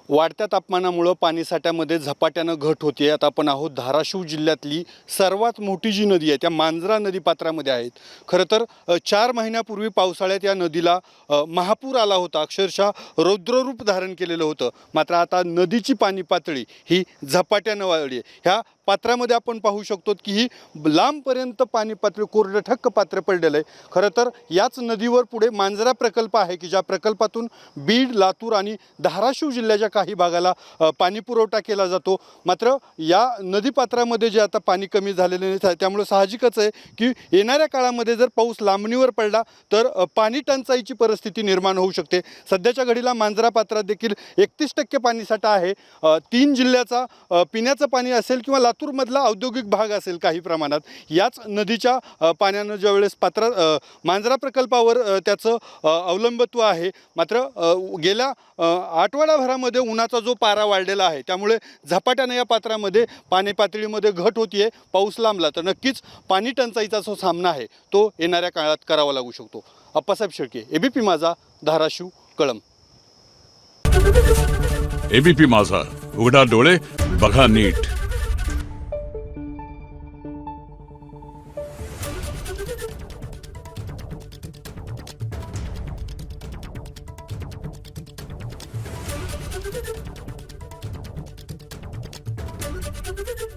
वाढत्या तापमानामुळे पाणीसाठ्यामध्ये झपाट्यानं घट होते। आता आपण आहोत धाराशिव जिल्ह्यातली सर्वात मोठी जी नदी आहे त्या मांजरा नदीपात्रामध्ये आहेत। खरं तर 4 महिन्यापूर्वी पावसाळ्यात या नदीला महापूर आला होता, अक्षरशः रौद्ररूप धारण केलेलं होतं। मात्र आता नदीची पाणी पातळी ही झपाट्यानं वाढली आहे। ह्या पात्रामध्ये आपण पाहू शकतो की ही लांबपर्यंत पाणी पातळी कोरडं ठक्क पात्र पडलेलं आहे। खरं तर याच नदीवर पुढे मांजरा प्रकल्प आहे की ज्या प्रकल्पातून बीड, लातूर आणि धाराशिव जिल्ह्याच्या काही भागाला पाणी पुरवठा केला जातो। मात्र या नदीपात्रामध्ये जे आता पाणी कमी झालेले नाही, त्यामुळे साहजिकच आहे की येणाऱ्या काळामध्ये जर पाऊस लांबणीवर पडला तर पाणी टंचाईची परिस्थिती निर्माण होऊ शकते। सध्याच्या घडीला मांजरा पात्रात देखील 31% पाणीसाठा आहे। 3 जिल्ह्याचा पिण्याचं पाणी असेल किंवा लातूरमधला औद्योगिक भाग असेल काही प्रमाणात याच नदीच्या पाण्यानं ज्यावेळेस मांजरा प्रकल्पावर त्याचं अवलंबित्व आहे। मात्र गेल्या आठवडाभरामध्ये उन्हाचा जो पारा वाढलेला आहे त्यामुळे झपाट्यानं या पात्रामध्ये पाणी पातळीमध्ये घट होतीये। पाऊस लांबला तर नक्कीच पाणी टंचाईचा जो सामना आहे तो येणाऱ्या काळात करावा लागू शकतो। अप्पासाहेब शेळके, एबीपी माझा, धाराशिव, कळंब। एबीपी माझा, उघडा डोळे बघा नीट। Thank you.